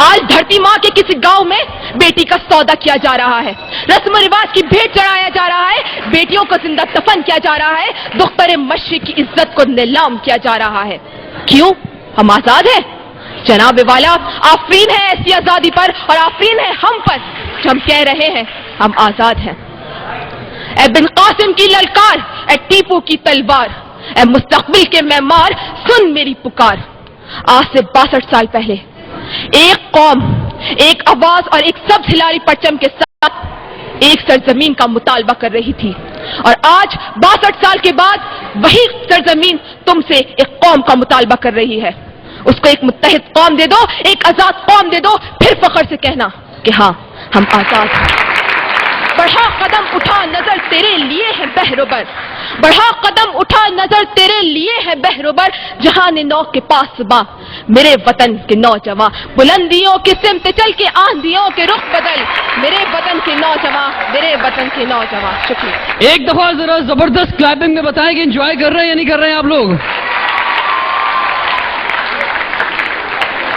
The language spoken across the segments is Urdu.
آج دھرتی ماں کے کسی گاؤں میں بیٹی کا سودا کیا جا رہا ہے, رسم و رواج کی بھیٹ چڑھایا جا رہا ہے, بیٹیوں کو زندہ دفن کیا جا رہا ہے, دختر مشرق کی عزت کو نیلام کیا جا رہا ہے. کیوں؟ ہم آزاد ہیں جناب والا. آفرین ہے ایسی آزادی پر, اور آفرین ہے ہم پر جو ہم کہہ رہے ہیں ہم آزاد ہیں. اے بن قاسم کی للکار, اے ٹیپو کی تلوار, اے مستقبل کے معمار, سن میری پکار. آج سے 62 سال پہلے ایک قوم, ایک آواز اور ایک سبز ہلالی پرچم کے ساتھ ایک سرزمین کا مطالبہ کر رہی تھی, اور آج 62 سال کے بعد وہی سرزمین تم سے ایک قوم کا مطالبہ کر رہی ہے. اس کو ایک متحد قوم دے دو, ایک آزاد قوم دے دو, پھر فخر سے کہنا کہ ہاں ہم آزاد ہیں. بڑھا قدم اٹھا نظر تیرے لیے ہے بہروبر, بڑھا قدم اٹھا نظر تیرے لیے ہے بہروبر, جہان نو کے پاس باں میرے وطن کے نوجوان, بلندیوں کی سمت چل کے آندھیوں کے رخ بدل, میرے وطن کے نوجوان, میرے وطن کے نوجوان. شکریہ. ایک دفعہ ذرا زبردست کلیپنگ میں بتائیں کہ انجوائے کر رہے ہیں یا نہیں کر رہے ہیں آپ لوگ.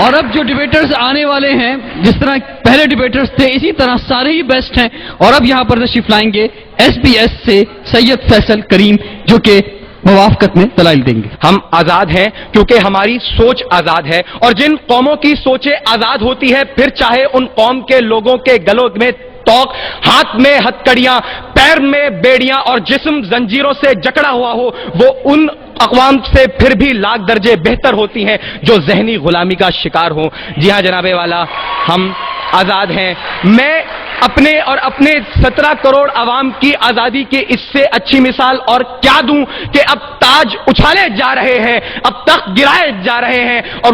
اور اب جو ڈیبیٹرز آنے والے ہیں, جس طرح پہلے ڈیبیٹرز تھے اسی طرح سارے ہی بیسٹ ہیں, اور اب یہاں پر تشریف لائیں گے ایس بی ایس سے سید فیصل کریم, جو کہ موافقت میں دلائل دیں گے. ہم آزاد ہیں کیونکہ ہماری سوچ آزاد ہے, اور جن قوموں کی سوچیں آزاد ہوتی ہے, پھر چاہے ان قوم کے لوگوں کے گلوں میں توق, ہاتھ میں ہتکڑیاں, پیر میں بیڑیاں اور جسم زنجیروں سے جکڑا ہوا ہو, وہ ان اقوام سے پھر بھی لاکھ درجے بہتر ہوتی ہیں جو ذہنی غلامی کا شکار ہوں. جی ہاں جناب والا, ہم آزاد ہیں. میں اپنے اور اپنے 17 کروڑ عوام کی آزادی کی اس سے اچھی مثال اور کیا دوں کہ اب تاج اچھالے جا رہے ہیں, اب تخت گرائے جا رہے ہیں, اور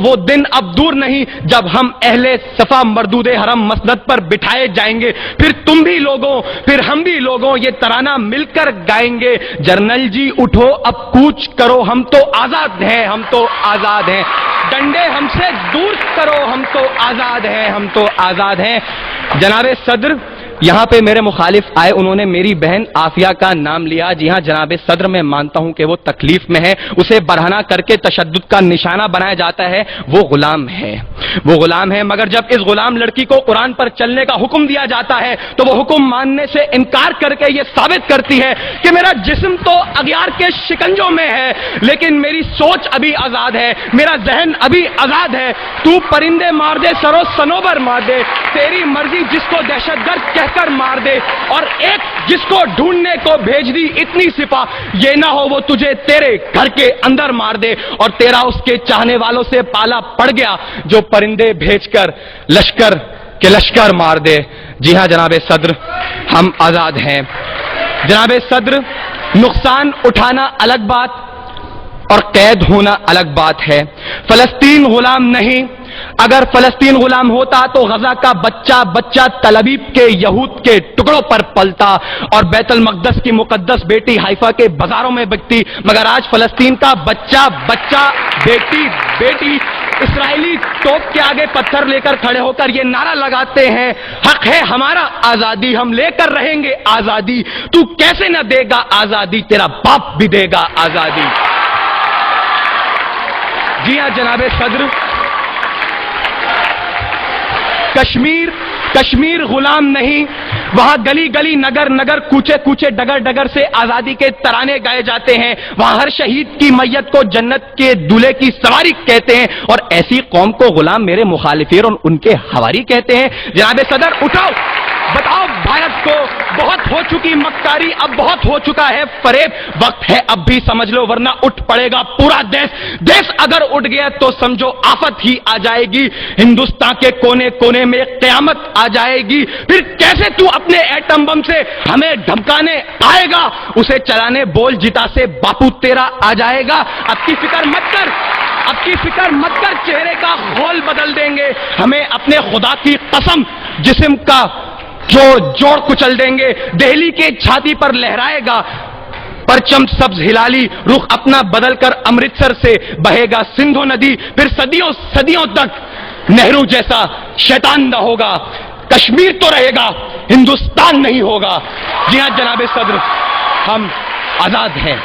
وہ دن اب دور نہیں جب ہم اہل صفا مردود حرم مسند پر بٹھائے جائیں گے. پھر تم بھی لوگوں, پھر ہم بھی لوگوں یہ ترانہ مل کر گائیں گے, جرنل جی اٹھو اب کوچ کرو, ہم تو آزاد ہیں, ہم تو آزاد ہیں, ڈنڈے ہم سے دور کرو, ہم تو آزاد ہیں, ہم تو آزاد ہیں. جناب صدر یہاں پہ میرے مخالف آئے, انہوں نے میری بہن عافیہ کا نام لیا. جی ہاں جناب صدر, میں مانتا ہوں کہ وہ تکلیف میں ہے, اسے برہنہ کر کے تشدد کا نشانہ بنایا جاتا ہے, وہ غلام ہے, وہ غلام ہے. مگر جب اس غلام لڑکی کو قرآن پر چلنے کا حکم دیا جاتا ہے تو وہ حکم ماننے سے انکار کر کے یہ ثابت کرتی ہے کہ میرا جسم تو اغیار کے شکنجوں میں ہے, لیکن میری سوچ ابھی آزاد ہے, میرا ذہن ابھی آزاد ہے. تو پرندے مار دے, سرو سنوبر مار دے, تیری مرضی جس کو دہشت گرد کہہ کر مار دے, اور ایک جس کو ڈھونڈنے کو بھیج دی اتنی سپاہ, یہ نہ ہو وہ تجھے تیرے گھر کے اندر مار دے, اور تیرا اس کے چاہنے والوں سے پالا پڑ گیا جو پرندے بھیج کر لشکر کے لشکر مار دے. جی ہاں جناب صدر, ہم آزاد ہیں. جناب صدر, نقصان اٹھانا الگ بات اور قید ہونا الگ بات ہے. فلسطین غلام نہیں, اگر فلسطین غلام ہوتا تو غزہ کا بچہ بچہ تل ابیب کے یہود کے ٹکڑوں پر پلتا اور بیت المقدس کی مقدس بیٹی حیفا کے بازاروں میں بکتی. مگر آج فلسطین کا بچہ بچہ بیٹی بیٹی اسرائیلی توپ کے آگے پتھر لے کر کھڑے ہو کر یہ نعرہ لگاتے ہیں, حق ہے ہمارا آزادی, ہم لے کر رہیں گے آزادی. تو کیسے نہ دے گا آزادی, تیرا باپ بھی دے گا آزادی. جی ہاں جناب صدر, کشمیر غلام نہیں, وہاں گلی گلی نگر نگر کوچے کوچے ڈگر ڈگر سے آزادی کے ترانے گائے جاتے ہیں. وہاں ہر شہید کی میت کو جنت کے دولے کی سواری کہتے ہیں, اور ایسی قوم کو غلام میرے مخالفین اور ان کے حواری کہتے ہیں. جناب صدر اٹھاؤ, بتاؤ بھارت کو بہت ہو چکی مکاری, اب بہت ہو چکا ہے فریب, وقت ہے اب بھی سمجھ لو ورنہ اٹھ پڑے گا پورا دیش اگر اٹھ گیا تو سمجھو آفت ہی آ جائے گی, ہندوستان کے کونے کونے میں قیامت آ جائے گی. پھر کیسے تو اپنے ایٹم بم سے ہمیں دھمکانے آئے گا, اسے چلانے بول جتا سے باپو تیرا آ جائے گا. اب کی فکر مت کر, اب کی فکر مت کر, چہرے کا خول بدل دیں گے, ہمیں اپنے خدا کی قسم جسم کا جو جوڑ کچل دیں گے. دہلی کے چھاتی پر لہرائے گا پرچم سبز ہلالی, رخ اپنا بدل کر امرتسر سے بہے گا سندھو ندی. پھر صدیوں صدیوں تک نہرو جیسا شیطان نہ ہوگا. کشمیر تو رہے گا, ہندوستان نہیں ہوگا. جی ہاں جناب صدر, ہم آزاد ہیں.